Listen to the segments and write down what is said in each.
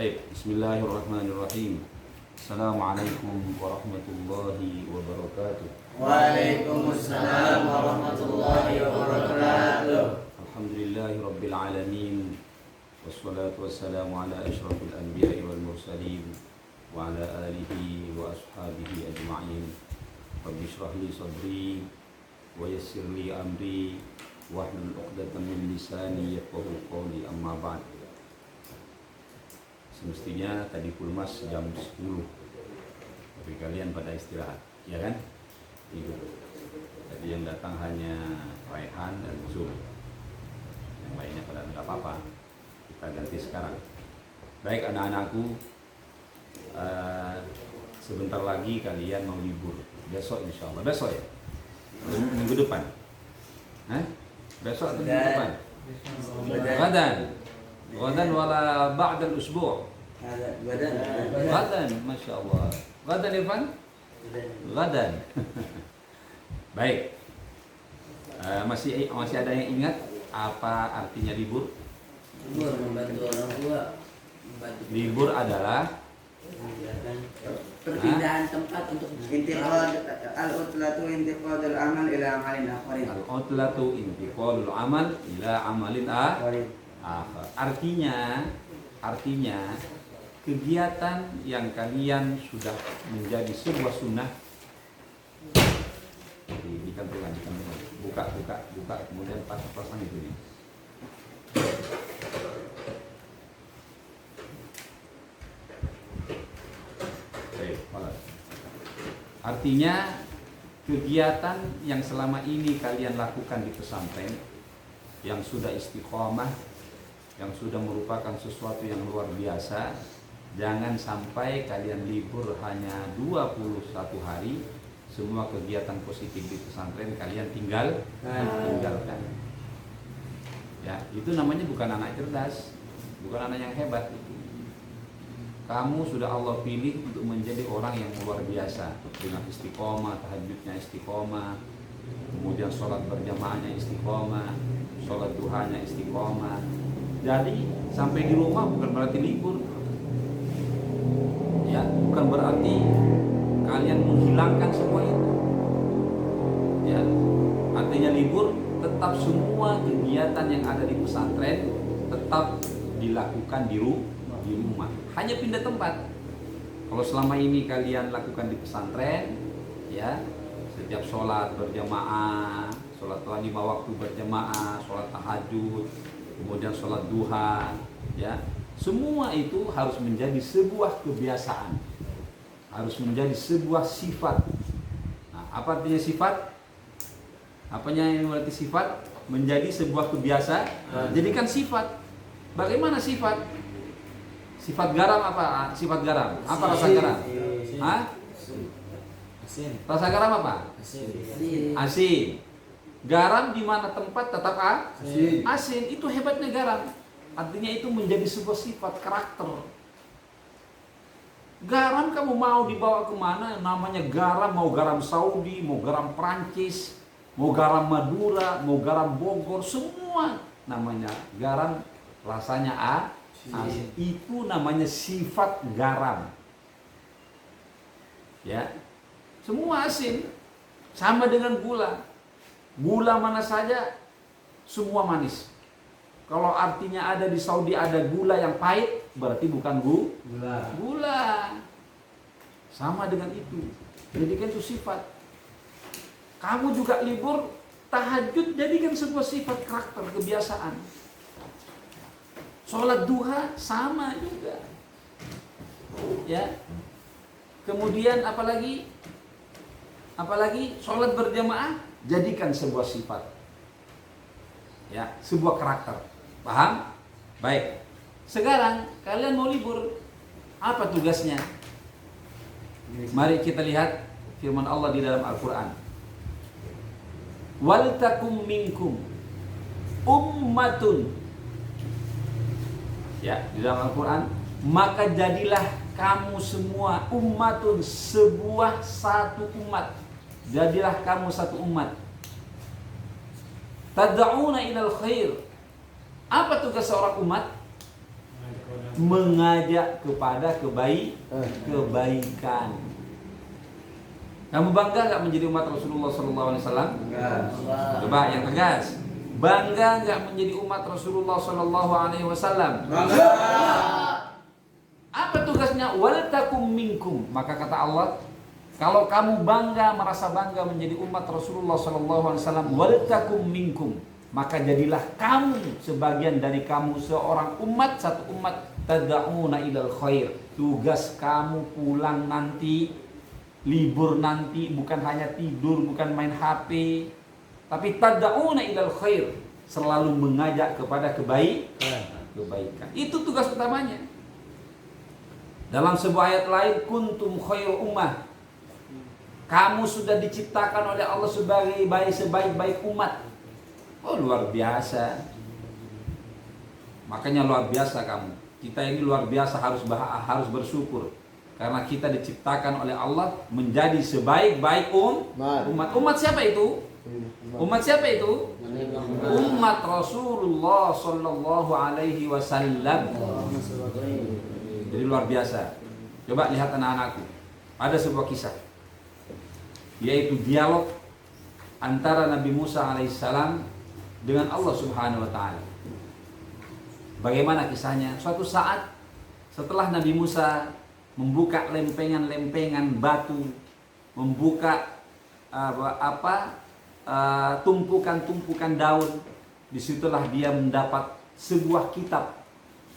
Baik, bismillahirrahmanirrahim. Assalamualaikum warahmatullahi wabarakatuh. Waalaikumsalam warahmatullahi wabarakatuh. Alhamdulillahi rabbil alamin. Wassalatu wassalamu ala asyrafil anbiya'i wal mursalin wa ala alihi wa ashabihi ajma'in. Rabbi shrah li sadri wa yassir li amri wahlul 'uqdatam min lisani yafqahu qawli, amma ba'd. Semestinya tadi Pulmas jam 10, tapi kalian pada istirahat, ya kan? Tidur. Jadi yang datang hanya Raihan dan Zul. Yang lainnya pada nggak apa-apa. Kita ganti sekarang. Baik anak-anakku, sebentar lagi kalian mau libur. Besok insya Allah. Besok ya? Minggu depan. Besok atau minggu depan? Gadan wala ba'dal usbu'. Gadan, Masya Allah. Gadan Irfan? Gadan. Baik. Masih ada yang ingat apa artinya libur? Libur membantu orang tua. Libur adalah perpindahan tempat untuk al-utlatu intiqadul amal ila amalin akharin. Al-utlatu intiqalul amal ila amalin akhar. Artinya kegiatan yang kalian sudah menjadi sebuah sunnah. Dikantongan. Buka, kemudian pasang itu nih. Artinya kegiatan yang selama ini kalian lakukan di pesantren, yang sudah istiqomah, yang sudah merupakan sesuatu yang luar biasa, jangan sampai kalian libur hanya 21 hari. Semua kegiatan positif di pesantren kalian tinggalkan. Ya, itu namanya bukan anak cerdas, bukan anak yang hebat. Kamu sudah Allah pilih untuk menjadi orang yang luar biasa, dengan istiqomah, tahajudnya istiqomah, kemudian sholat berjamaahnya istiqomah, sholat duhanya istiqomah. Jadi sampai di rumah bukan berarti libur, ya, bukan berarti kalian menghilangkan semua itu, ya. Artinya libur, tetap semua kegiatan yang ada di pesantren tetap dilakukan di rumah. Hanya pindah tempat. Kalau selama ini kalian lakukan di pesantren, ya, setiap sholat berjamaah, sholat 5 waktu berjamaah, sholat tahajud, kemudian sholat duha, ya, semua itu harus menjadi sebuah kebiasaan, harus menjadi sebuah sifat. Nah, apa artinya sifat? Apanya yang berarti sifat? Menjadi sebuah kebiasaan. Jadikan sifat. Bagaimana sifat? Sifat garam apa? Sifat garam. Apa rasa garam? Rasa garam apa? Asin. Garam di mana tempat tetap asin. Itu hebatnya garam. Artinya itu menjadi sebuah sifat karakter. Garam kamu mau dibawa kemana? Namanya garam, mau garam Saudi, mau garam Prancis, mau garam Madura, mau garam Bogor, semua namanya garam, rasanya asin. Itu namanya sifat garam. Ya, semua asin. Sama dengan gula. Gula mana saja, semua manis. Kalau artinya ada di Saudi ada gula yang pahit, berarti bukan gula. Sama dengan itu. Jadikan itu sifat. Kamu juga libur, tahajud jadikan sebuah sifat karakter, kebiasaan. Sholat duha sama juga. Ya. Kemudian apalagi sholat berjamaah jadikan sebuah sifat. Ya, sebuah karakter. Paham? Baik. Sekarang kalian mau libur, apa tugasnya? Mari kita lihat firman Allah di dalam Al-Qur'an. Wal takum minkum ummatun. Ya, di dalam Al-Qur'an, maka jadilah kamu semua ummatun, sebuah satu umat. Jadilah kamu satu umat. Tad'una ilal khair. Apa tugas seorang umat? mengajak kepada kebaikan. Kamu bangga nggak menjadi umat Rasulullah SAW? Coba yang tegas. Bangga nggak menjadi umat Rasulullah SAW? Bangga. Apa tugasnya? Waltakum minkum. Maka kata Allah, kalau kamu bangga, merasa bangga menjadi umat Rasulullah SAW, waltakum minkum, maka jadilah kamu sebagian dari kamu, seorang umat, satu umat, tad'una ilal khair. Tugas kamu pulang nanti, libur nanti, bukan hanya tidur, bukan main HP, tapi tad'una ilal khair, selalu mengajak kepada kebaikan. Itu tugas utamanya. Dalam sebuah ayat lain, kuntum khairu ummah, kamu sudah diciptakan oleh Allah sebagai sebaik-baik umat. Oh, luar biasa. Makanya luar biasa kamu. Kita ini luar biasa, harus bersyukur. Karena kita diciptakan oleh Allah menjadi sebaik-baik umat. Umat siapa itu? Umat siapa itu? Umat Rasulullah Sallallahu Alaihi Wasallam. Jadi luar biasa. Coba lihat anak-anakku. Ada sebuah kisah, yaitu dialog antara Nabi Musa alaihissalam dengan Allah Subhanahu wa taala. Bagaimana kisahnya? Suatu saat setelah Nabi Musa membuka lempengan-lempengan batu, membuka tumpukan-tumpukan daun, disitulah dia mendapat sebuah kitab.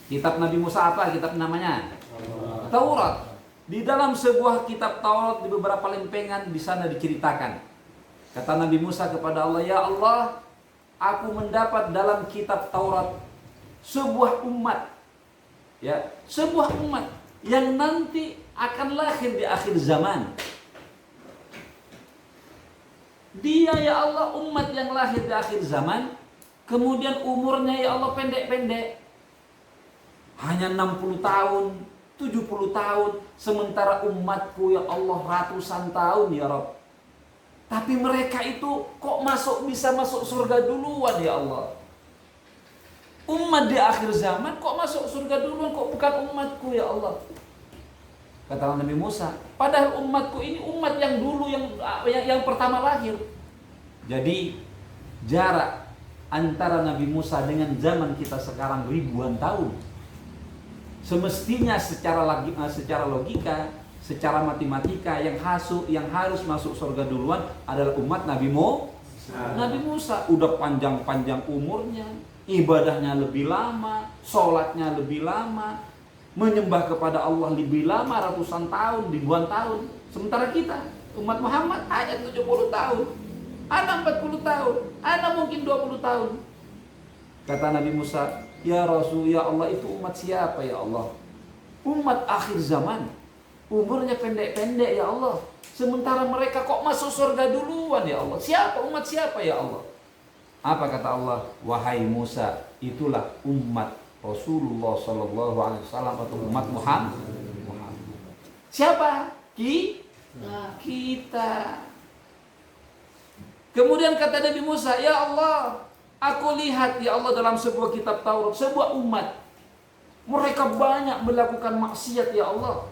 Kitab Nabi Musa apa? Kitab namanya Taurat. Di dalam sebuah kitab Taurat, di beberapa lempengan, di sana diceritakan. Kata Nabi Musa kepada Allah, ya Allah, aku mendapat dalam kitab Taurat sebuah umat, ya, sebuah umat yang nanti akan lahir di akhir zaman. Dia ya Allah umat yang lahir di akhir zaman, kemudian umurnya ya Allah pendek-pendek, hanya 60 tahun, 70 tahun, sementara umatku ya Allah ratusan tahun ya Rabb. Tapi mereka itu kok bisa masuk surga duluan ya Allah. Umat di akhir zaman kok masuk surga duluan, kok bukan umatku ya Allah. Kata Nabi Musa, padahal umatku ini umat yang dulu yang pertama lahir. Jadi jarak antara Nabi Musa dengan zaman kita sekarang ribuan tahun. Semestinya secara logika, secara matematika yang harus masuk surga duluan adalah umat Nabi Musa. Udah panjang-panjang umurnya, ibadahnya lebih lama, sholatnya lebih lama, menyembah kepada Allah lebih lama, ratusan tahun, ribuan tahun. Sementara kita, umat Muhammad hanya 70 tahun, ada 40 tahun, ada mungkin 20 tahun. Kata Nabi Musa, ya Rasul, ya Allah, itu umat siapa ya Allah? Umat akhir zaman, umurnya pendek-pendek ya Allah. Sementara mereka kok masuk surga duluan ya Allah. Siapa? Umat siapa ya Allah? Apa kata Allah? Wahai Musa, itulah umat Rasulullah Sallallahu Alaihi Wasallam atau umat Muhammad. Siapa? Kita. Kemudian kata Nabi Musa, ya Allah, aku lihat ya Allah dalam sebuah kitab Taurat, sebuah umat, mereka banyak melakukan maksiat ya Allah.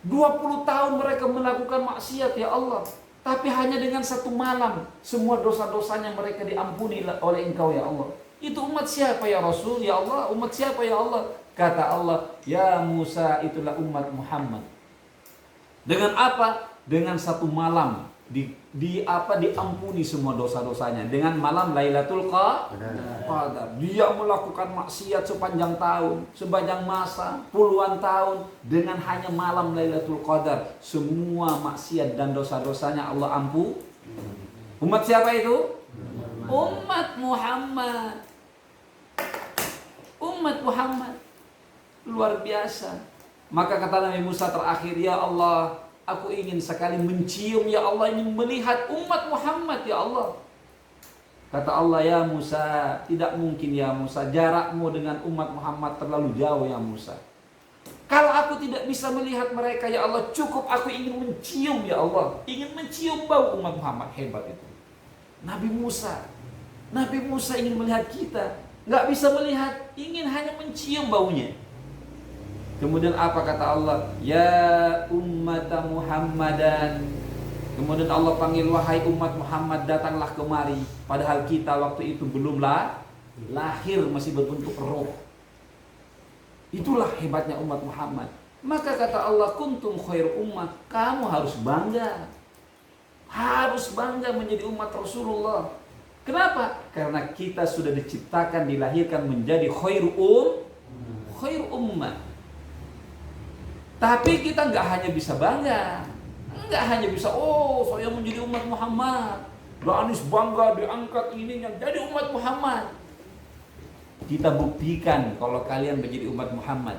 20 tahun mereka melakukan maksiat ya Allah, tapi hanya dengan satu malam semua dosa-dosanya mereka diampuni oleh Engkau ya Allah. Itu umat siapa ya Rasul? Ya Allah, umat siapa ya Allah? Kata Allah, ya Musa, itulah umat Muhammad. Dengan apa? Dengan satu malam diampuni semua dosa-dosanya. Dengan malam Lailatul Qadar. Dia melakukan maksiat sepanjang tahun, sepanjang masa, puluhan tahun. Dengan hanya malam Lailatul Qadar, semua maksiat dan dosa-dosanya Allah ampuni. Umat siapa itu? Umat Muhammad. Umat Muhammad. Luar biasa. Maka kata Nabi Musa terakhir, ya Allah, aku ingin sekali mencium ya Allah, ingin melihat umat Muhammad ya Allah. Kata Allah, ya Musa, tidak mungkin ya Musa, jarakmu dengan umat Muhammad terlalu jauh ya Musa. Kalau aku tidak bisa melihat mereka ya Allah, cukup aku ingin mencium ya Allah, ingin mencium bau umat Muhammad. Hebat itu Nabi Musa. Nabi Musa ingin melihat kita, nggak bisa melihat, ingin hanya mencium baunya. Kemudian apa kata Allah? Ya ummata Muhammadan. Kemudian Allah panggil, wahai umat Muhammad, datanglah kemari. Padahal kita waktu itu belumlah lahir, masih berbentuk roh. Itulah hebatnya umat Muhammad. Maka kata Allah, kuntum khair ummah, kamu harus bangga. Harus bangga menjadi umat Rasulullah. Kenapa? Karena kita sudah diciptakan, dilahirkan menjadi khair ummah. Tapi kita nggak hanya bisa bangga, nggak hanya bisa, oh saya menjadi umat Muhammad, Anies bangga diangkat ini yang jadi umat Muhammad. Kita buktikan kalau kalian menjadi umat Muhammad.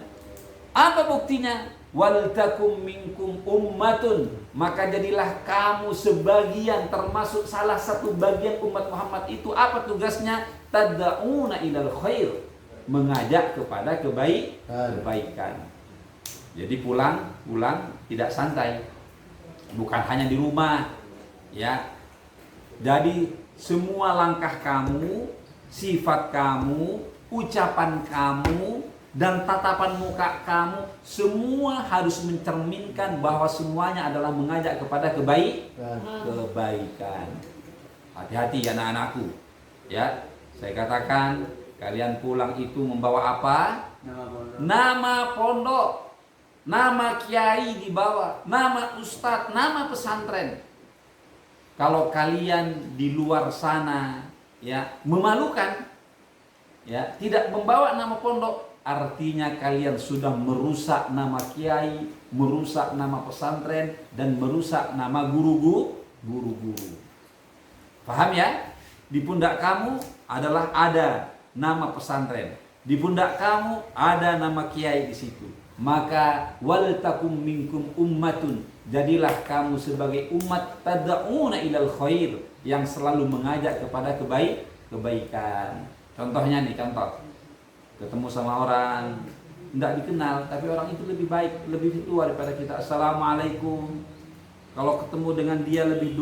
Apa buktinya? Wal takum minkum ummatun, maka jadilah kamu sebagian, termasuk salah satu bagian umat Muhammad itu. Apa tugasnya? Tad'una ilal khair, mengajak kepada kebaikan. Jadi pulang tidak santai, bukan hanya di rumah, ya. Jadi semua langkah kamu, sifat kamu, ucapan kamu, dan tatapan muka kamu, semua harus mencerminkan bahwa semuanya adalah mengajak kepada kebaikan. Hati-hati anak-anakku, ya. Saya katakan kalian pulang itu membawa apa? Nama pondok. Nama kiai dibawa, nama ustadz, nama pesantren. Kalau kalian di luar sana ya memalukan, ya tidak membawa nama pondok, artinya kalian sudah merusak nama kiai, merusak nama pesantren, dan merusak nama guru-guru. Paham ya? Di pundak kamu adalah ada nama pesantren, di pundak kamu ada nama kiai di situ. Maka wal takum minkum ummatun, jadilah kamu sebagai umat tad'una ilal khair, yang selalu mengajak kepada kebaikan. Contohnya nih, ketemu sama orang tidak dikenal, tapi orang itu lebih baik, lebih tua daripada kita, assalamualaikum. Kalau ketemu dengan dia lebih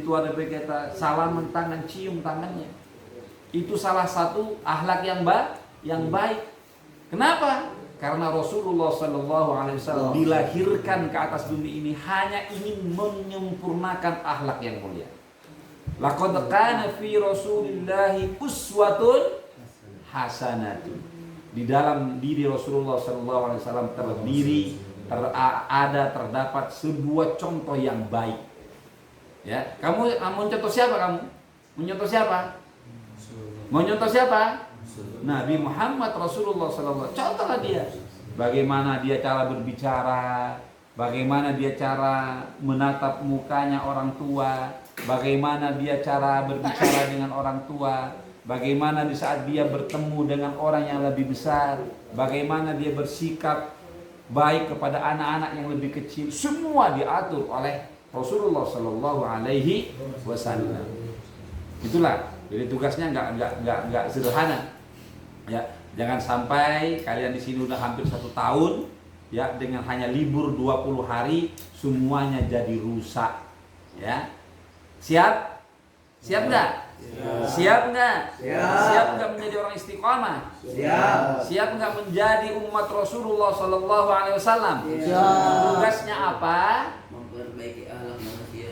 tua daripada kita, salaman tangan, cium tangannya. Itu salah satu akhlak yang baik. Kenapa? Karena Rasulullah SAW dilahirkan ke atas bumi ini hanya ingin menyempurnakan akhlak yang mulia. Laqad kana fi Rasulillahi uswatun hasanatun. Di dalam diri Rasulullah SAW terdapat sebuah contoh yang baik. Ya, kamu contoh siapa kamu? Mencontoh siapa? Mencontoh siapa? Nabi Muhammad Rasulullah SAW. Contohlah dia. Bagaimana dia cara berbicara, bagaimana dia cara menatap mukanya orang tua, bagaimana dia cara berbicara dengan orang tua, bagaimana di saat dia bertemu dengan orang yang lebih besar, bagaimana dia bersikap baik kepada anak-anak yang lebih kecil. Semua diatur oleh Rasulullah SAW. Itulah. Jadi tugasnya nggak sederhana. Ya, jangan sampai kalian di sini udah hampir 1 tahun, ya, dengan hanya libur 20 hari semuanya jadi rusak. Ya, siap nggak? Siap nggak? Siap nggak menjadi orang istiqomah? Siap nggak menjadi umat Rasulullah SAW? Tugasnya apa?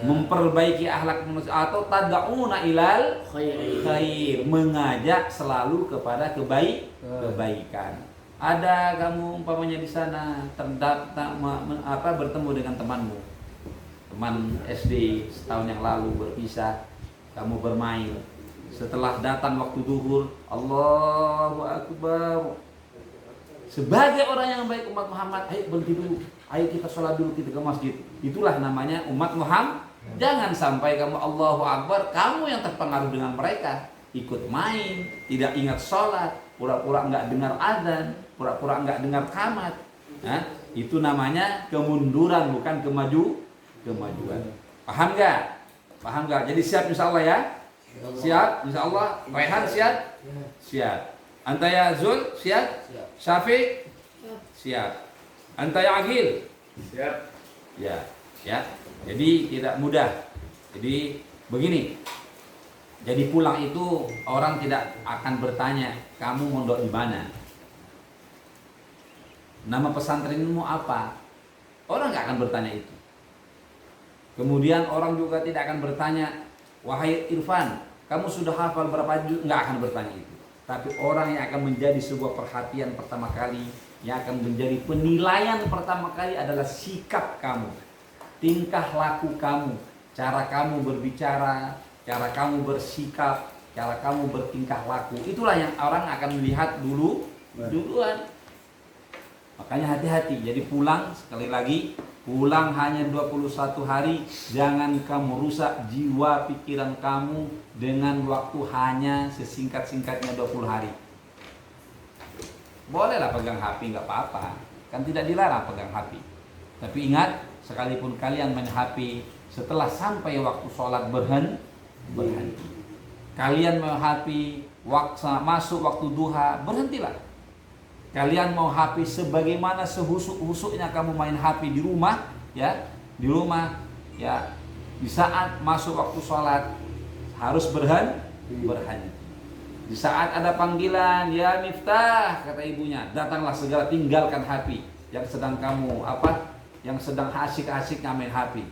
Memperbaiki akhlak manusia, atau tad'una ilal khair, mengajak selalu kepada kebaikan. Ada kamu umpamanya di sana bertemu dengan temanmu, teman SD setahun yang lalu berpisah, kamu bermain. Setelah datang waktu zuhur, Allahu Akbar. Sebagai orang yang baik umat Muhammad, ayo berhenti dulu, ayo kita sholat dulu, kita ke masjid. Itulah namanya umat Muhammad. Jangan sampai kamu Allahu Akbar, kamu yang terpengaruh dengan mereka, ikut main, tidak ingat sholat, pura-pura nggak dengar azan, pura-pura nggak dengar qamat. Nah, itu namanya kemunduran, bukan kemajuan. Paham nggak? Jadi siap insya Allah ya? Siap insya Allah. Rehan siap? Siap. Anta ya Zul siap? Syafiq siap. Anta ya Agil siap. Ya. Jadi tidak mudah. Jadi begini. Jadi pulang itu orang tidak akan bertanya kamu mondok di mana. Nama pesantrenmu apa? Orang nggak akan bertanya itu. Kemudian orang juga tidak akan bertanya, wahai Irfan, kamu sudah hafal berapa juz? Nggak akan bertanya itu. Tapi orang yang akan menjadi sebuah perhatian pertama kali, yang akan menjadi penilaian pertama kali adalah sikap kamu, tingkah laku kamu, cara kamu berbicara, cara kamu bersikap, cara kamu bertingkah laku. Itulah yang orang akan melihat duluan. Makanya hati-hati. Jadi pulang, sekali lagi, pulang hanya 21 hari. Jangan kamu rusak jiwa pikiran kamu dengan waktu hanya sesingkat-singkatnya 20 hari. Bolehlah pegang HP, nggak apa-apa. Kan tidak dilarang pegang HP. Tapi ingat, sekalipun kalian main HP, setelah sampai waktu sholat berhenti. Kalian mau HP, masuk waktu duha, berhentilah. Kalian mau HP sebagaimana sehusuk-husuknya kamu main HP di rumah, ya, di rumah, ya, di saat masuk waktu sholat harus berhenti. Di saat ada panggilan, ya Miftah, kata ibunya, datanglah segera, tinggalkan HP yang sedang kamu yang sedang asik-asiknya main HP.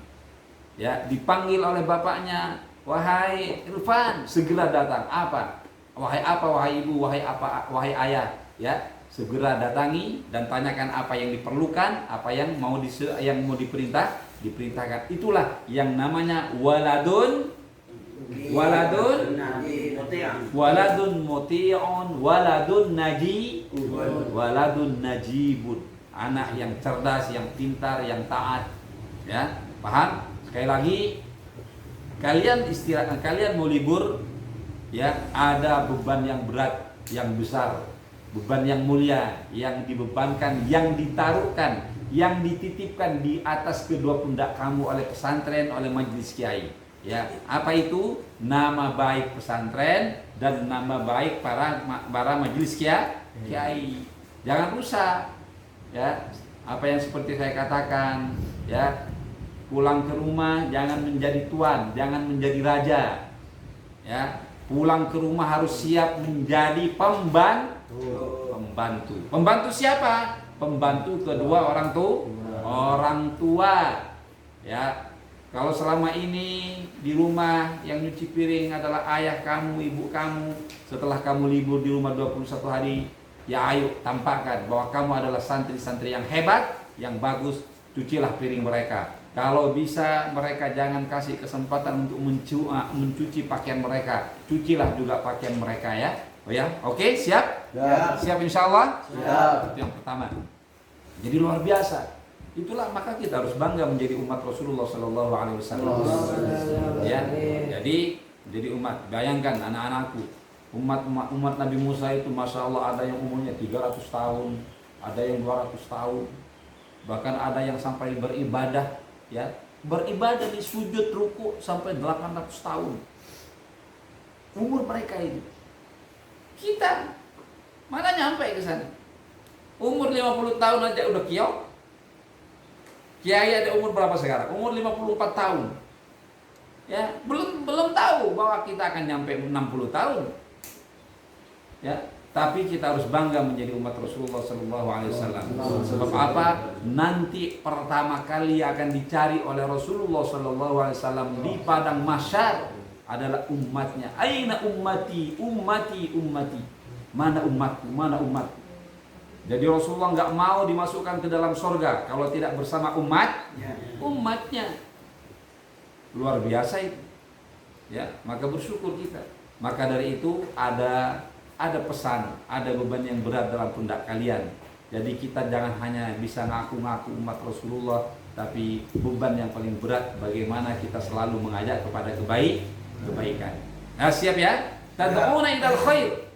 Ya, dipanggil oleh bapaknya, wahai Irfan, segera datang. Wahai ibu, wahai ayah, ya. Segera datangi dan tanyakan apa yang diperlukan, apa yang mau diperintahkan. Itulah yang namanya waladun muti'un, waladun najibun. Anak yang cerdas, yang pintar, yang taat. Ya, paham? Sekali lagi, kalian istirahat, kalian mau libur, ya, ada beban yang berat, yang besar. Beban yang mulia, yang dibebankan, yang ditaruhkan, yang dititipkan di atas kedua pundak kamu oleh pesantren, oleh majelis kiai. Ya, apa itu? Nama baik pesantren dan nama baik para majelis kiai. Jangan rusak. Ya, apa yang seperti saya katakan, ya, pulang ke rumah jangan menjadi tuan, jangan menjadi raja. Ya, pulang ke rumah harus siap menjadi pembantu. Pembantu siapa? Pembantu kedua orang tua. Ya. Kalau selama ini di rumah yang nyuci piring adalah ayah kamu, ibu kamu, setelah kamu libur di rumah 21 hari, ya ayo tampakkan bahwa kamu adalah santri-santri yang hebat, yang bagus. Cucilah piring mereka. Kalau bisa mereka jangan kasih kesempatan untuk mencuci pakaian mereka. Cucilah juga pakaian mereka, ya. Oh ya, oke, siap? Ya. Siap insyaallah? Siap. Itu yang pertama. Jadi luar biasa. Itulah maka kita harus bangga menjadi umat Rasulullah Sallallahu Alaihi Wasallam. Ya, jadi umat. Bayangkan anak-anakku, umat Nabi Musa itu, masya Allah, ada yang umurnya 300 tahun, ada yang 200 tahun, bahkan ada yang sampai beribadah, ya, beribadah di sujud ruku sampai 800 tahun. Umur mereka itu. Kita mana nyampe ke sana? Umur 50 tahun aja udah kiok. Kiai ada umur berapa sekarang? Umur 54 tahun. Ya, belum tahu bahwa kita akan nyampe 60 tahun. Ya, tapi kita harus bangga menjadi umat Rasulullah Sallallahu Alaihi Wasallam. Sebab apa? Nanti pertama kali akan dicari oleh Rasulullah Sallallahu Alaihi Wasallam di padang mahsyar adalah umatnya. Aina ummati, ummati, ummati. Mana umatku, mana umatku. Jadi Rasulullah nggak mau dimasukkan ke dalam surga kalau tidak bersama umatnya. Luar biasa itu. Ya, maka bersyukur kita. Maka dari itu ada pesan, ada beban yang berat dalam pundak kalian. Jadi kita jangan hanya bisa ngaku-ngaku umat Rasulullah, tapi beban yang paling berat bagaimana kita selalu mengajak kepada kebaikan. Nah, siap ya? Tad'una ilal khair.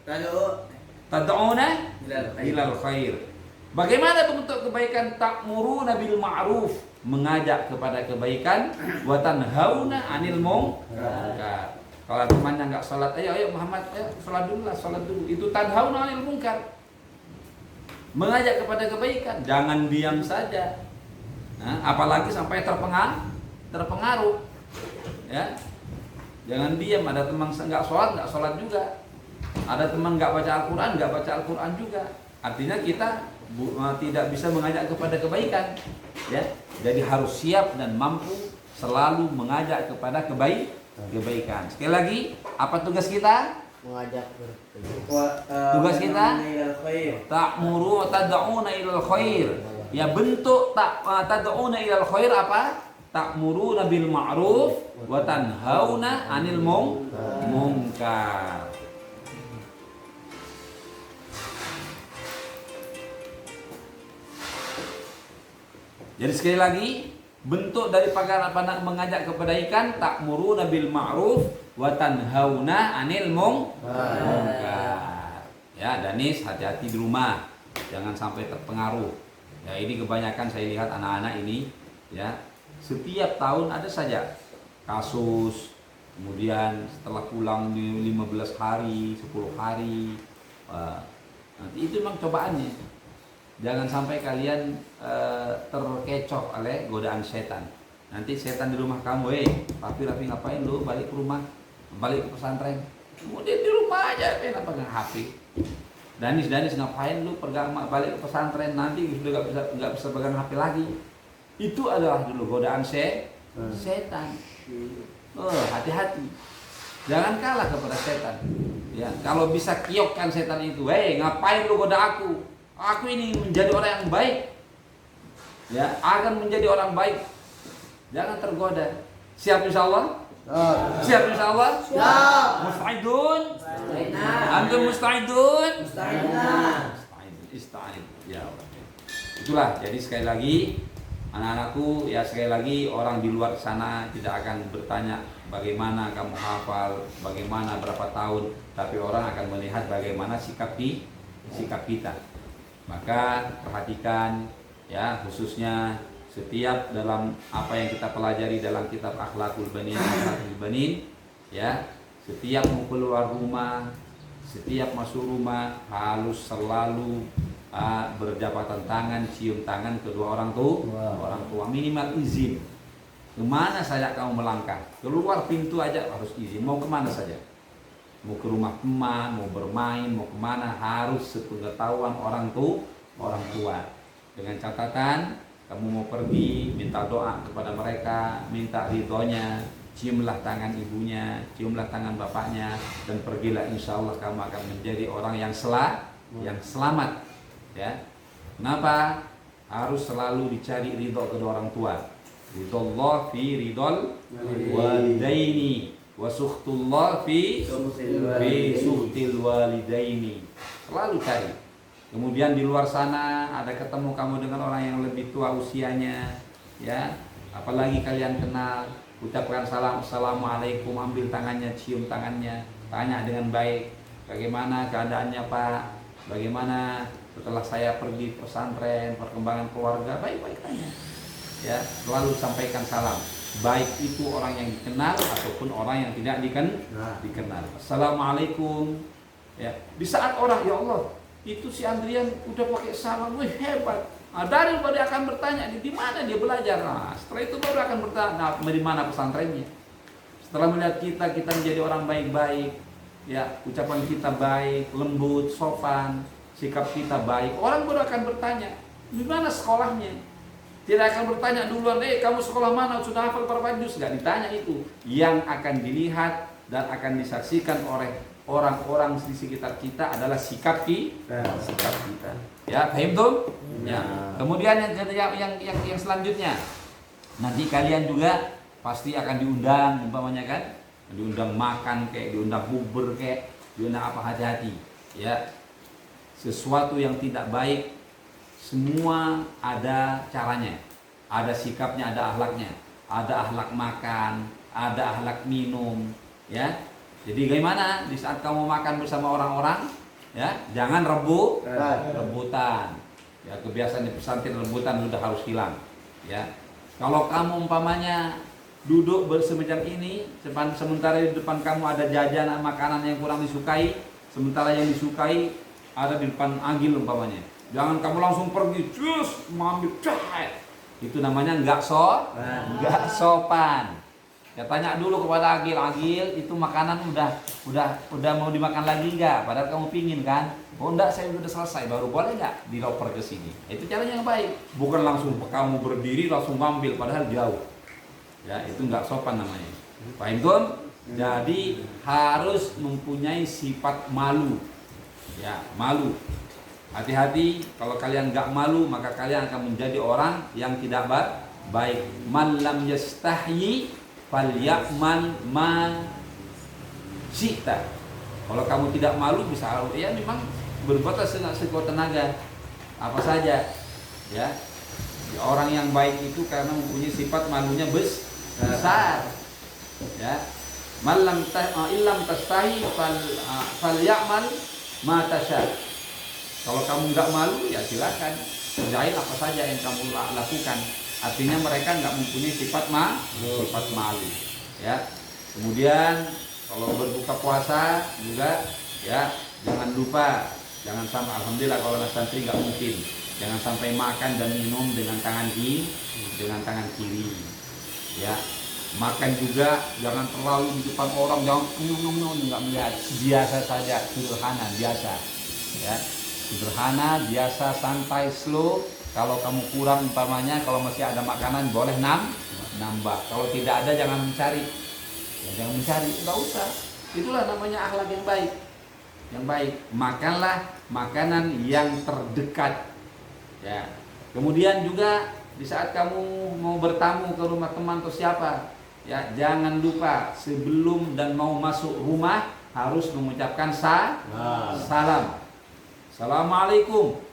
Tad'una ilal khair. Bagaimana bentuk kebaikan? Ta'muruna bil ma'ruf, mengajak kepada kebaikan, wa tanhauna 'anil munkar. Kalau temannya enggak salat, ayo Muhammad, ayo salat dulu. Itu tanhauna 'anil munkar. Mengajak kepada kebaikan, jangan diam saja. Nah, apalagi sampai terpengaruh. Ya. Jangan diam, ada teman enggak sholat juga. Ada teman enggak baca Al-Quran juga. Artinya kita tidak bisa mengajak kepada kebaikan, ya. Jadi harus siap dan mampu selalu mengajak kepada kebaikan. Sekali lagi, apa tugas kita? Mengajak Tugas kita ilal khair. ta'muru tad'una ilal khair. Ya, bentuk tad'una ilal khair apa? Ta'muruna bil ma'ruf wa tanhauna 'anil munkar. Jadi sekali lagi, bentuk dari apa mengajak kebaikan, ta'muruna bil ma'ruf wa tanhauna 'anil munkar. Ya, Danis, hati-hati di rumah, jangan sampai terpengaruh. Ya, ini kebanyakan saya lihat anak-anak ini, ya, setiap tahun ada saja kasus. Kemudian setelah pulang di 15 hari, 10 hari, nanti itu memang cobaannya. Jangan sampai kalian terkecoh oleh godaan setan. Nanti setan di rumah kamu, rapi-rapi ngapain lu balik ke rumah, balik ke pesantren. Kemudian di rumah aja kenapa pegang HP. Danis ngapain lu balik ke pesantren, nanti sudah nggak bisa pegang HP lagi. Itu adalah dulu godaan setan. Hati-hati. Jangan kalah kepada setan. Ya, kalau bisa kiokkan setan itu, ngapain lu goda aku? Aku ini menjadi orang yang baik. Ya, akan menjadi orang baik. Jangan tergoda. Siap insyaallah? Siap insyaallah? Siap. Musta'idun? Musta'idun. Antum musta'idun? Musta'idun. Ista'id. Ya. Itulah, jadi sekali lagi anak-anakku, ya sekali lagi orang di luar sana tidak akan bertanya bagaimana kamu hafal, bagaimana berapa tahun, tapi orang akan melihat bagaimana sikap kita. Maka perhatikan, ya, khususnya setiap dalam apa yang kita pelajari dalam kitab Akhlaqul Banin, ya, setiap mau keluar rumah, setiap masuk rumah harus selalu berjabatan tangan, cium tangan kedua orang tua, minimal izin. Kemana saja kamu melangkah, keluar pintu aja harus izin. Mau kemana saja, mau ke rumah teman, mau bermain, mau kemana, harus sepengetahuan orang tua. Dengan catatan, kamu mau pergi, minta doa kepada mereka, minta ridhonya, ciumlah tangan ibunya, ciumlah tangan bapaknya, dan pergilah, insya Allah kamu akan menjadi orang yang selamat. Ya, kenapa? Harus selalu dicari ridho kedua orang tua. Ridhollah fi ridhol walidaini wa sukhtullah fi sukhtil walidaini. Selalu cari. Kemudian di luar sana ada ketemu kamu dengan orang yang lebih tua usianya, ya, apalagi kalian kenal, ucapkan salam, assalamualaikum, ambil tangannya, cium tangannya, tanya dengan baik, bagaimana keadaannya Pak, bagaimana setelah saya pergi pesantren, perkembangan keluarga, baik-baik tanya, ya, selalu sampaikan salam, baik itu orang yang dikenal ataupun orang yang tidak dikenal. Assalamualaikum, ya, di saat orang, ya Allah, itu si Andrian udah pakai salam, wih hebat. Daripada akan bertanya di mana dia belajar. Nah, setelah itu baru akan bertanya di mana pesantrennya. Setelah melihat kita menjadi orang baik-baik, ya, ucapan kita baik, lembut, sopan, sikap kita baik, orang baru akan bertanya di mana sekolahnya. Tidak akan bertanya duluan, kamu sekolah mana, sudah hafal berapa juz? Gak ditanya itu. Yang akan dilihat dan akan disaksikan oleh orang-orang di sekitar kita adalah sikap kita. Ya, paham tuh? Ya. Kemudian yang selanjutnya, nanti kalian juga pasti akan diundang, umpamanya kan, diundang makan kayak, diundang bubur kayak, diundang apa, hati-hati. Ya, sesuatu yang tidak baik semua ada caranya, ada sikapnya, ada akhlaknya, ada akhlak makan, ada akhlak minum, ya. Jadi bagaimana di saat kamu makan bersama orang-orang, ya, jangan rebutan. Ya, kebiasaan di pesantren rebutan sudah harus hilang. Ya, kalau kamu umpamanya duduk bersemacam ini, sementara di depan kamu ada jajanan makanan yang kurang disukai, sementara yang disukai ada di depan agil umpamanya. Jangan kamu langsung pergi, cus, mengambil cahaya. Itu namanya nggak sopan. Ya tanya dulu kepada Agil itu makanan udah mau dimakan lagi nggak? Padahal kamu pingin kan? Oh enggak, saya udah selesai, baru boleh nggak dioper ke sini? Itu caranya yang baik. Bukan langsung kamu berdiri langsung ngambil padahal jauh. Ya itu nggak sopan namanya. Paham tuh? Jadi harus mempunyai sifat malu. Ya malu. Hati-hati kalau kalian nggak malu maka kalian akan menjadi orang yang tidak baik. Man lam yastahyi falyakmal ma syi'ta. Kalau kamu tidak malu bisa ya memang berbuat sekuat tenaga apa saja ya. Orang yang baik itu karena mempunyai sifat malunya besar ya. Malam illam tastahi falyakmal ma tasya. Kalau kamu nggak malu ya silakan kerjain apa saja yang kamu lakukan. Artinya mereka nggak mempunyai sifat malu ya. Kemudian kalau berbuka puasa juga ya jangan lupa, jangan sampai, alhamdulillah kalau anak santri nggak mungkin, jangan sampai makan dan minum dengan tangan kiri ya. Makan juga jangan terlalu di depan orang, jangan nggak melihat, biasa saja, sederhana biasa ya, sederhana biasa, santai, slow. Kalau kamu kurang umpamanya, kalau masih ada makanan boleh nambah. Kalau tidak ada jangan mencari. Ya, jangan mencari, enggak usah. Itulah namanya akhlak yang baik. Yang baik, makanlah makanan yang terdekat. Ya. Kemudian juga di saat kamu mau bertamu ke rumah teman atau siapa, ya jangan lupa sebelum dan mau masuk rumah harus mengucapkan salam. Assalamualaikum.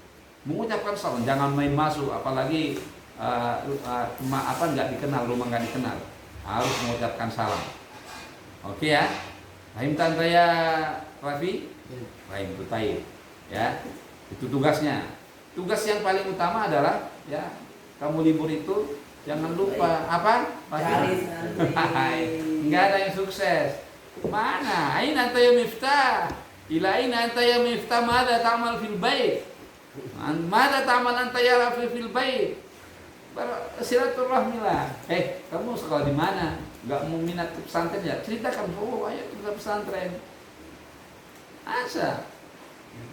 Mengucapkan salam, jangan main masuk, apalagi nggak dikenal, rumah nggak dikenal, harus mengucapkan salam. Oke ya, Rahim tante ya Raffi, Rahim itu taib, ya itu tugasnya. Tugas yang paling utama adalah ya kamu libur itu jangan lupa apa? Nggak ada yang sukses. Mana? Aina anta ya miftah, ila aina anta ya miftah, mada ta'mal fil bait. Mana taman anta ya Rafi fil bait. Silaturahmi lah. Kamu sekolah di mana? Enggak mau minat ke pesantren ya? Ceritakan, oh ayo kita pesantren. Asa.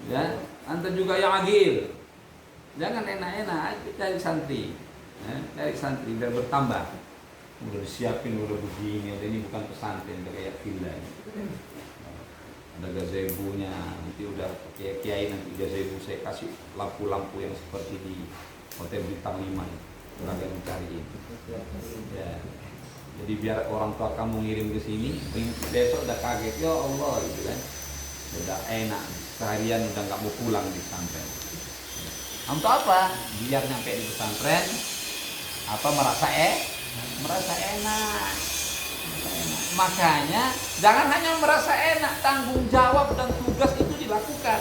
Ya, anta juga yang agil. Jangan enak-enak, cari santri. Ya, cari santri biar bertambah. Udah disiapin, udah begini, ini bukan pesantren, udah kayak villa. Ada gazebo-nya, nanti udah kiai nanti gazebo saya kasih lampu-lampu yang seperti di hotel bintang 5 agak dicariin ya. Jadi biar orang tua kamu ngirim ke sini besok udah kaget, ya Allah gitu kan, udah enak seharian udah nggak mau pulang di pesantren. Untuk apa? Biar nyampe di pesantren merasa enak. Makanya jangan hanya merasa enak, tanggung jawab dan tugas itu dilakukan.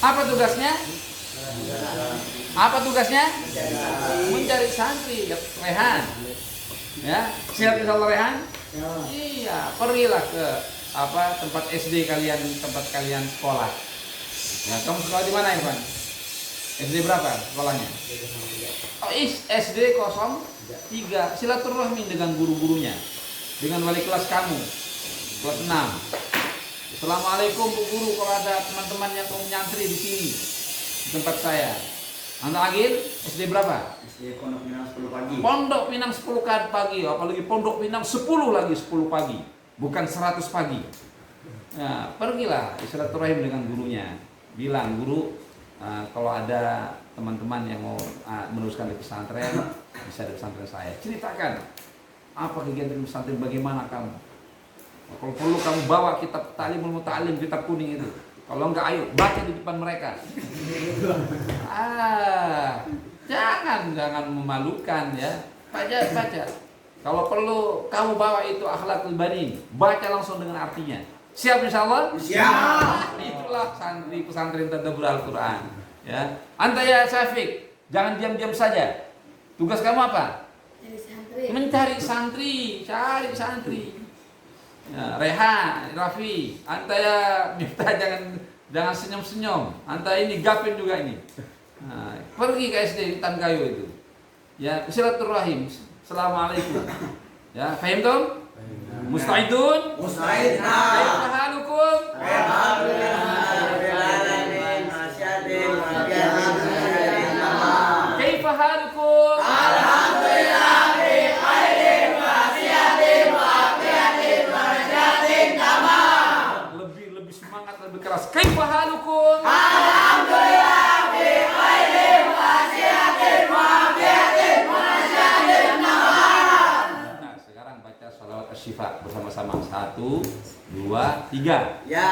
Apa tugasnya? Mencari santri. Rehan. Ya, siap insyaallah Rehan? Iya, pergilah ke tempat SD kalian, tempat kalian sekolah. Ya, kamu sekolah di mana, Irfan? SD berapa sekolahnya? Oh, SD 03. Silaturahmi dengan guru-gurunya, dengan wali kelas kamu, kelas 6. Assalamualaikum Bu Guru, kalau ada teman-teman yang mau nyantri di sini di tempat saya. Anda Agil, SD berapa? SD Pondok Pinang 10 pagi. Pondok Pinang 10 pagi, apalagi Pondok Pinang 10 lagi 10 pagi, bukan 100 pagi. Ya, pergilah silaturahim dengan gurunya. Bilang, guru, kalau ada teman-teman yang mau meneruskan di pesantren, bisa di pesantren saya. Ceritakan apa kegiatan di pesantren, bagaimana kamu. Kalau perlu kamu bawa kitab Ta'limul Muta'allim, kitab kuning itu. Kalau enggak, ayo baca di depan mereka. Jangan memalukan ya. Baca. Kalau perlu kamu bawa itu Akhlaqul Banin, baca langsung dengan artinya. Siap insyaallah? Siap. Itulah santri pesantren Tadabbur Al-Qur'an. Ya. Anta ya Syafiq, jangan diam-diam saja. Tugas kamu apa? Mencari santri, cari santri. Ya, Rehan, Raffi, anta ya Miftah, jangan senyum-senyum. Anta ini Gapin juga ini. Nah, pergi ke SD Tan Kayu itu. Ya, silaturahim. Assalamualaikum. Ya, fahim tuh? Musta'idun? Musta'idna. Kaifa halukum? Kaifa halukum? Lebih semangat, lebih keras. Kaifa halukum? Nah, sekarang baca sholawat asy-syifa bersama-sama. 1, 2, 3. Ya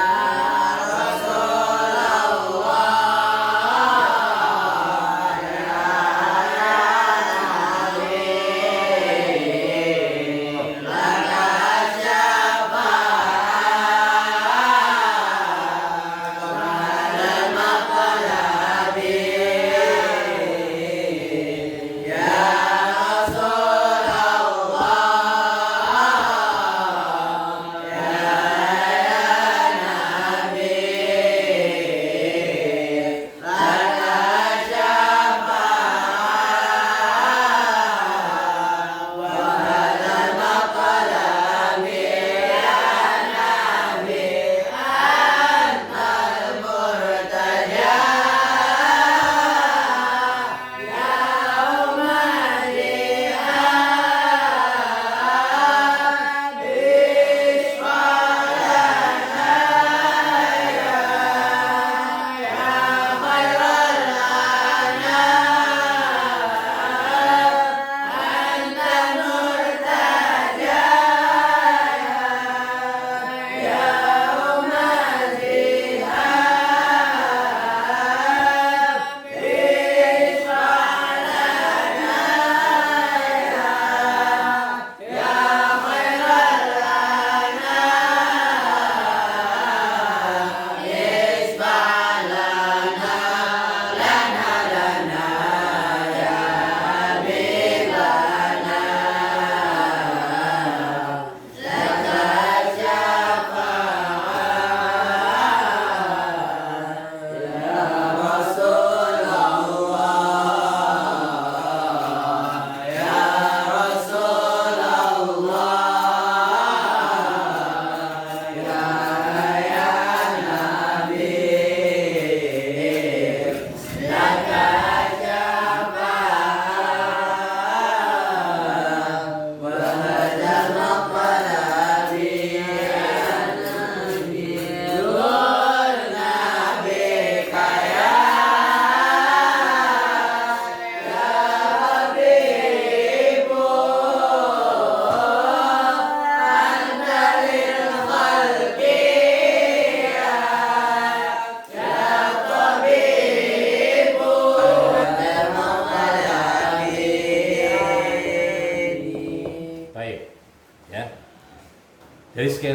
Jadi sekali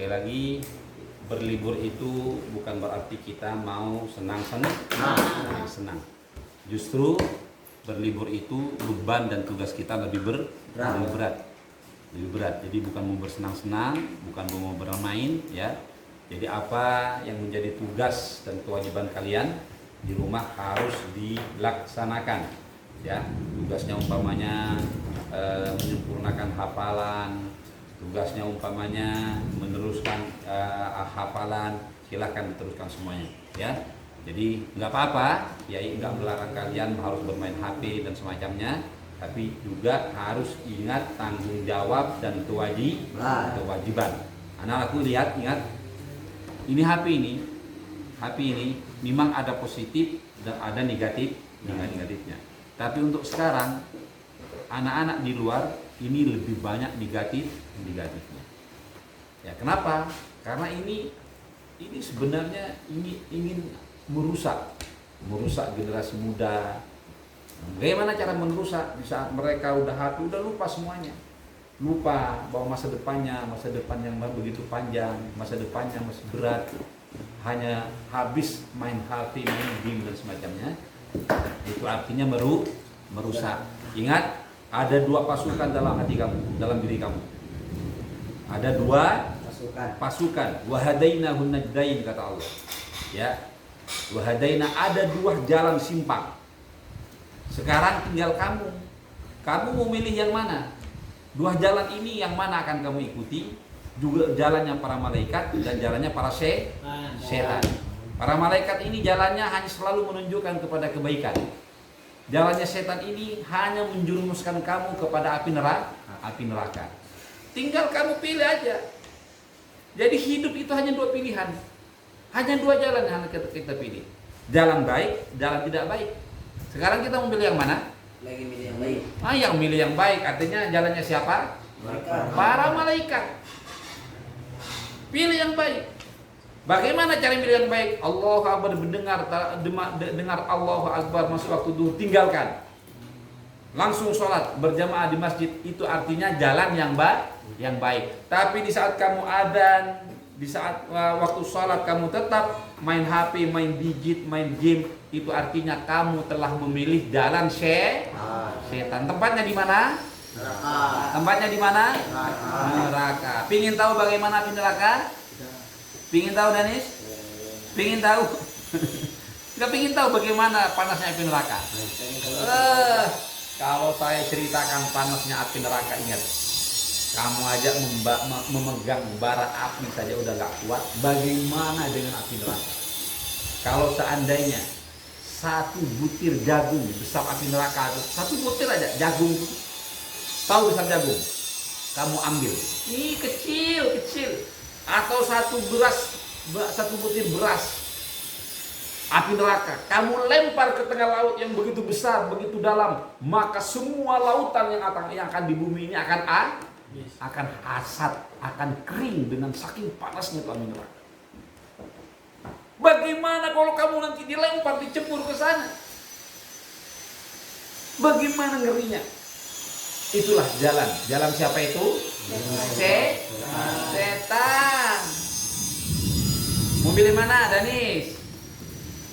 lagi berlibur itu bukan berarti kita mau senang. Justru berlibur itu beban dan tugas kita lebih berat. Jadi bukan mau bersenang-senang, bukan mau bermain, ya. Jadi apa yang menjadi tugas dan kewajiban kalian di rumah harus dilaksanakan, ya. Tugasnya umpamanya menyempurnakan hafalan, tugasnya umpamanya meneruskan hafalan, silahkan diteruskan semuanya, ya. Jadi nggak apa-apa, ya, nggak melarang kalian harus bermain HP dan semacamnya, tapi juga harus ingat tanggung jawab dan kewajiban. Anak aku ingat, ini HP ini memang ada positif dan ada negatifnya. Tapi untuk sekarang anak-anak di luar ini lebih banyak negatifnya. Ya, kenapa? Karena ini sebenarnya ingin merusak generasi muda. Bagaimana cara merusak? Di saat mereka udah lupa semuanya, lupa bahwa masa depan yang begitu panjang, masa depannya masih berat, hanya habis main HP, main game dan semacamnya. Itu artinya merusak. Ingat, ada dua pasukan dalam hati kamu, dalam diri kamu. Ada dua pasukan. Wahadainahun najdain, kata Allah. Ya. Wahadaina, ada dua jalan simpang. Sekarang tinggal kamu. Kamu mau milih yang mana? Dua jalan ini yang mana akan kamu ikuti? Juga jalannya para malaikat dan jalannya para setan. Para malaikat ini jalannya hanya selalu menunjukkan kepada kebaikan. Jalannya setan ini hanya menjerumuskan kamu kepada api neraka. Tinggal kamu pilih aja. Jadi hidup itu hanya dua pilihan. Hanya dua jalan yang kita pilih. Jalan baik, jalan tidak baik. Sekarang kita mau pilih yang mana? Lagi milih yang baik. Yang milih yang baik artinya jalannya siapa? Para malaikat. Pilih yang baik. Bagaimana cara pilih yang baik? Allahu Akbar, dengar Allahu Akbar masuk waktu duhur, tinggalkan. Langsung sholat berjamaah di masjid, itu artinya jalan yang baik. Tapi di saat kamu adzan, di saat waktu sholat kamu tetap main HP, main digit, main game, itu artinya kamu telah memilih jalan setan. Tempatnya di mana? Tempatnya di mana? Neraka. Pingin tahu bagaimana api neraka? Pingin tahu Danis? Pingin tahu? Nggak pingin tahu bagaimana panasnya api neraka? Kalau saya ceritakan panasnya api neraka, ingat, kamu aja memegang bara api saja udah gak kuat. Bagaimana dengan api neraka? Kalau seandainya satu butir jagung besar api neraka, satu butir aja jagung, tahu besar jagung, kamu ambil, ini kecil, atau satu butir beras api neraka, kamu lempar ke tengah laut yang begitu besar, begitu dalam, maka semua lautan yang akan di bumi ini akan hasad, akan kering dengan saking panasnya api neraka. Bagaimana kalau kamu nanti dilempar, dicebur ke sana? Bagaimana ngerinya? Itulah jalan siapa itu? Setan. Mau pilih mana, Danis?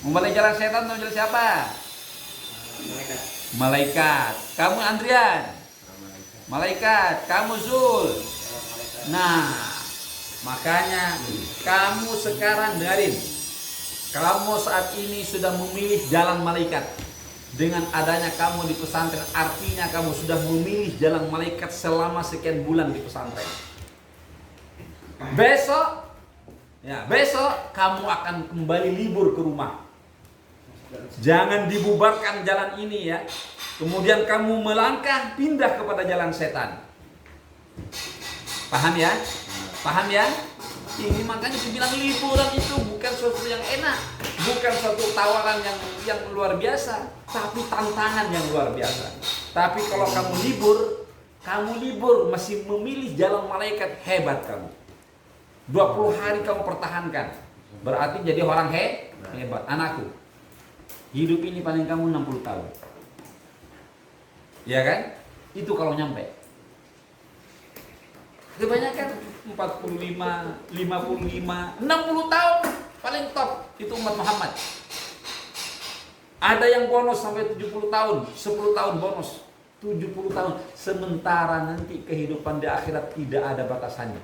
Mau pilih jalan setan atau jalan siapa? Malaikat. Kamu Andrian? Malaikat. Kamu Zul? Nah, makanya kamu sekarang dengerin. Kamu saat ini sudah memilih jalan malaikat. Dengan adanya kamu di pesantren, artinya kamu sudah memilih jalan malaikat selama sekian bulan di pesantren. Besok kamu akan kembali libur ke rumah. Jangan dibubarkan jalan ini ya. Kemudian kamu melangkah pindah kepada jalan setan. Paham ya? Paham ya? Ini makanya dibilang liburan itu bukan sesuatu yang enak, bukan suatu tawaran yang luar biasa, tapi tantangan yang luar biasa. Tapi kalau kamu libur masih memilih jalan malaikat, hebat kamu. 20 hari kamu pertahankan, berarti jadi orang hebat. Anakku, hidup ini paling kamu 60 tahun, ya kan? Itu kalau nyampe. Kebanyakan 45, 55, 60 tahun paling top itu umat Muhammad. Ada yang bonus sampai 70 tahun, 10 tahun bonus, 70 tahun. Sementara nanti kehidupan di akhirat tidak ada batasannya.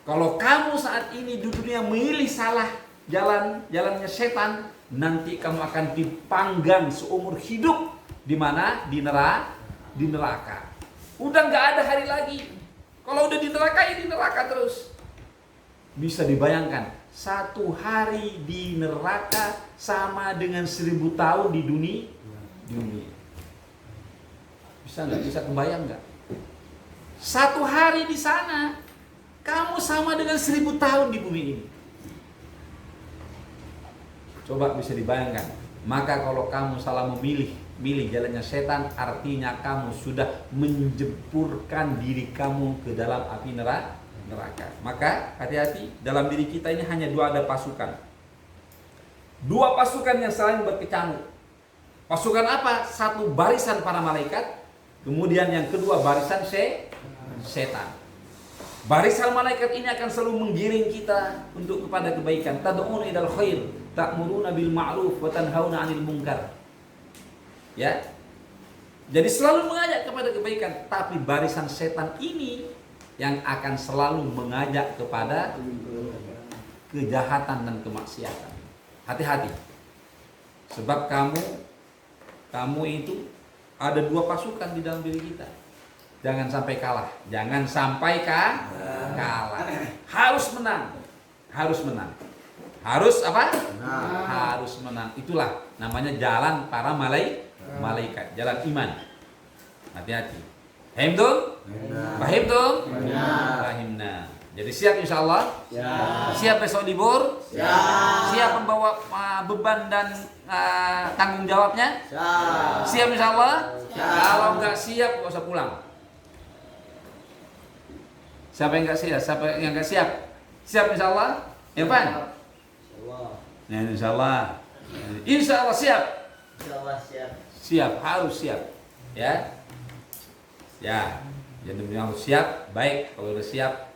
Kalau kamu saat ini di dunia memilih salah jalannya setan, nanti kamu akan dipanggang seumur hidup di mana? Di neraka. Udah nggak ada hari lagi. Kalau udah di neraka, ya di neraka terus. Bisa dibayangkan, 1 hari di neraka sama dengan 1000 tahun di dunia. Bisa nggak? Bisa kebayang nggak? 1 hari di sana, kamu sama dengan 1000 tahun di bumi ini. Coba bisa dibayangkan. Maka kalau kamu salah memilih jalannya setan, artinya kamu sudah menjempurkan diri kamu ke dalam api neraka. Maka hati-hati, dalam diri kita ini hanya ada pasukan. 2 pasukan yang saling berkecamuk. Pasukan apa? 1 barisan para malaikat, kemudian yang kedua barisan setan. Barisan malaikat ini akan selalu menggiring kita untuk kepada kebaikan. Tad'una ilal khair, ta'muruna bil ma'ruf wa tanhauna 'anil munkar. Ya. Jadi selalu mengajak kepada kebaikan, tapi barisan setan ini yang akan selalu mengajak kepada kejahatan dan kemaksiatan. Hati-hati. Sebab kamu itu ada 2 pasukan di dalam diri kita. Jangan sampai kalah. Jangan sampai kalah. Harus menang. Harus menang. Harus apa? Harus menang. Itulah namanya jalan para malaikat. Jalan iman. Hati-hati. Paham tuh? Paham tuh? Pahimna. Jadi siap insya Allah? Siap besok libur? Siap membawa beban dan tanggung jawabnya? Siap insya Allah? Kalau nggak siap, nggak usah pulang. Siapa yang nggak siap? Siapa yang nggak siap? Siap insya Allah? Irfan? Ya, insya Allah. Insya Allah siap. Siap, harus siap. Ya. Jadi harus siap. Baik, kalau udah siap.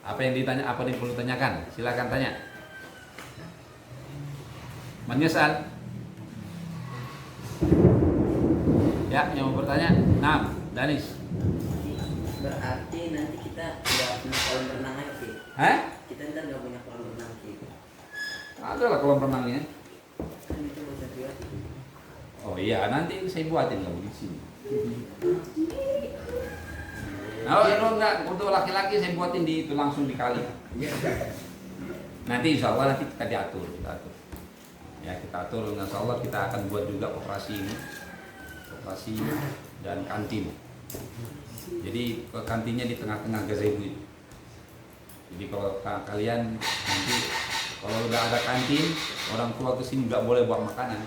Apa yang ditanya? Apa yang perlu tanyakan? Silakan tanya. Menyesal? Ya, yang mau bertanya? Nah, Danis. Berarti nanti kita nggak punya kolam renang lagi. Hah? Kita ntar nggak punya kolam renang lagi. Ada lah kolam renangnya. Kan itu bisa buat. Oh iya, nanti saya buatin kamu di sini. Nah, kalau enggak untuk laki-laki saya buatin di itu langsung dikali. Nanti insya Allah nanti kita diatur, Ya kita atur, insya Allah kita akan buat juga operasi ini, operasi dan kantin. Jadi kantinnya di tengah-tengah gazebo itu. Jadi kalau kalian nanti kalau udah ada kantin, orang tua kesini nggak boleh bawa makanan,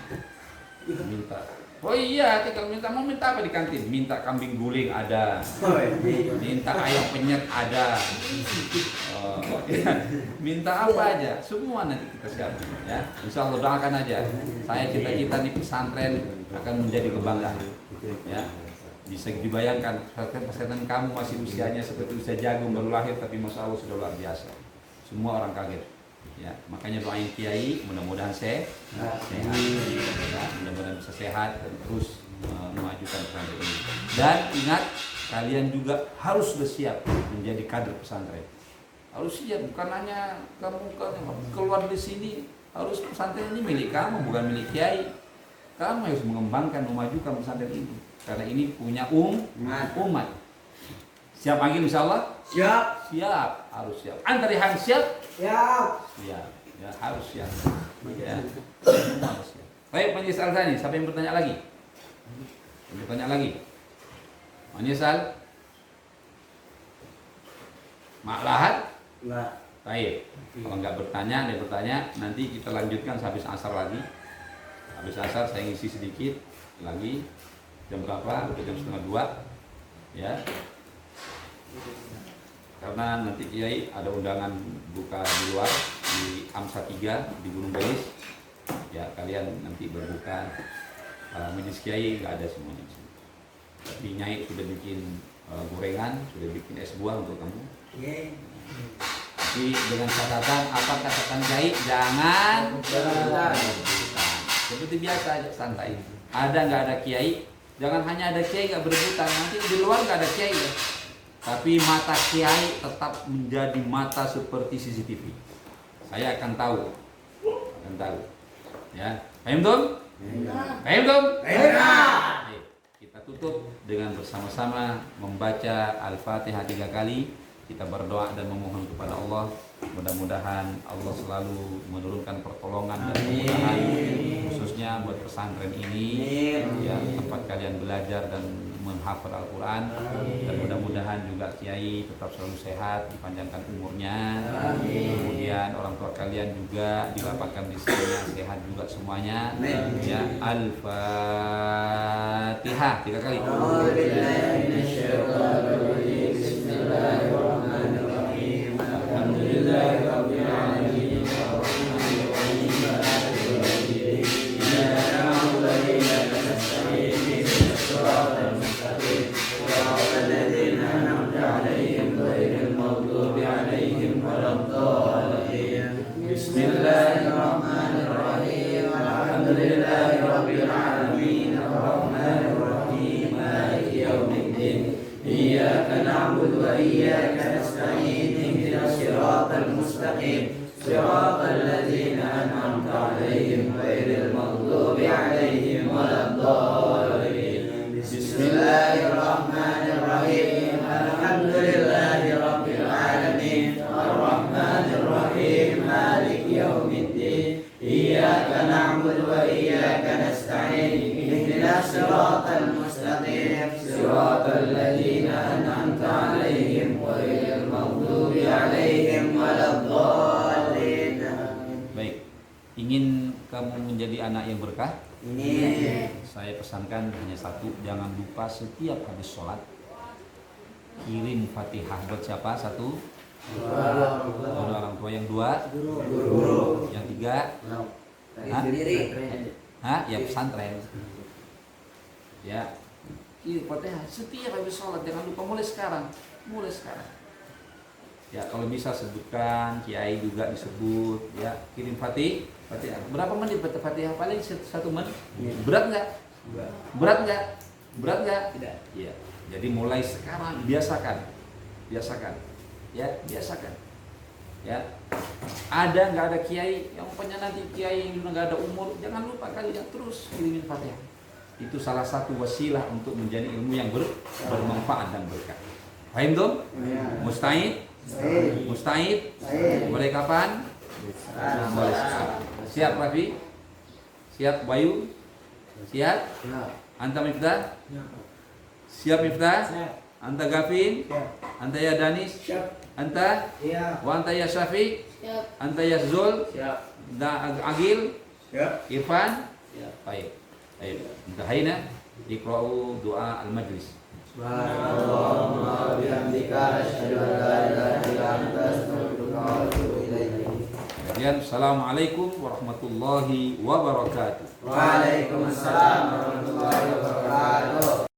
minta. Oh iya, kalau mau minta apa di kantin? Minta kambing guling ada, minta ayam penyet ada, minta apa aja, semua nanti kita siapin ya. Insya Allah doakan aja. Saya cita-cita di pesantren akan menjadi kebanggaan. Ya, bisa dibayangkan pesantren kamu masih usianya seperti usia jagung baru lahir, tapi masya Allah sudah luar biasa. Semua orang kaget. Ya, makanya doain kiai mudah-mudahan sehat, ya, mudah-mudahan bisa sehat dan terus memajukan pesantren ini. Dan ingat, kalian juga harus bersiap menjadi kader pesantren. Harus siap, bukan hanya kamu keluar di sini, harus pesantren ini milik kamu, bukan milik kiai. Kamu harus mengembangkan, memajukan pesantren ini, karena ini punya umat. Siap panggil insya Allah? Siap. Siap, harus siap. Antarihan siap? Siap. Siap, ya harus siap. Ya, semua harus siap. Baik, Menyesal Sani, siapa yang bertanya lagi? Yang bertanya lagi? Menyesal? Mak Lahat? Enggak. Baik. Kalau nggak bertanya, dia bertanya, nanti kita lanjutkan habis asar lagi. Habis asar saya ngisi sedikit lagi. Jam berapa? Udah jam 1:30. Ya. Karena nanti Kiai ada undangan buka di luar di AMSA 3 di Gunung Gelis. Ya, kalian nanti berbuka. Majelis Kiai nggak ada semuanya di sini. Tapi Nyai sudah bikin gorengan, sudah bikin es buah untuk kamu. Tapi dengan catatan apa katakan Kiai? Jangan berebutan. Seperti biasa aja, santai. Ada nggak ada Kiai? Jangan hanya ada Kiai nggak berebutan. Nanti di luar nggak ada Kiai ya. Tapi mata kiai tetap menjadi mata seperti CCTV. Saya akan tahu, ya. Paham tuh? Paham tuh? Kita tutup dengan bersama-sama membaca Al-Fatihah 3 kali. Kita berdoa dan memohon kepada Allah. Mudah-mudahan Allah selalu menurunkan pertolongan dan kemudahan, khususnya buat pesantren ini, yang tempat kalian belajar dan menghafal Al-Quran. Dan mudah-mudahan juga Kiai tetap selalu sehat, dipanjangkan umurnya. Kemudian orang tua kalian juga dilapangkan rezekinya, sehat juga semuanya. Ya, Al-Fatihah 3 kali. Bismillahirrahmanirrahim. Alhamdulillahirabbil alamin. Bismillahirrahmanirrahim. Alhamdulillahirabbil alamin. Arrahmanir rahim. Maliki yaumiddin. Iyyaka na'budu wa iyyaka nasta'in. Ihdinas siratal mustaqim. Siratal ladzina an'amta 'alaihim ghairil maghdubi 'alaihim waladdallin. Bismillahirrahmanirrahim. نعبد وإياك نستعين اهدنا الصراط المستقيم صراط الذين أنعمت عليهم غير المغضوب عليهم ولا الضالين. Baik, ingin kamu menjadi anak yang berkah? Ini Saya pesankan hanya satu, jangan lupa setiap habis sholat kirim Fatihah buat siapa? Satu, buat orang tua. Yang dua, guru. yang tiga, hah? Sendiri. Hah? Ya pesantren. Ya, kirim Fatihah setiap habis sholat, jangan lupa, mulai sekarang. Ya, kalau bisa sebutkan, kiai juga disebut, ya, kirim Fatihah. Berapa menit Fatihah? Paling 1 menit. Berat nggak? Berat nggak? Tidak. Iya. Jadi mulai sekarang biasakan. Ya, biasakan. Ya. Ada nggak ada kiai yang punya nanti kiai yang nggak ada umur, jangan lupa kalian terus kirimin Fatihah. Itu salah satu wasilah untuk menjadi ilmu yang bermanfaat dan berkah. Paham tuh? Mustahid? Mulai kapan? Mulai sekarang. Siap Rafi? Siap Bayu? Siap? Anta Miftah? Siap Miftah? Anta Gafin? Anta ya Danis? Anta? Wa anta ya Syafi? Anta ya Zul? Agil? Irfan? Baik. Ayo, intahayna iqra'u doa al-majlis. Subhanallah wa bihamdika asyhadu an la ilaha illa anta astaghfiruka wa atubu ilaik. Kemudian assalamualaikum warahmatullahi wabarakatuh. Waalaikumsalam warahmatullahi wabarakatuh.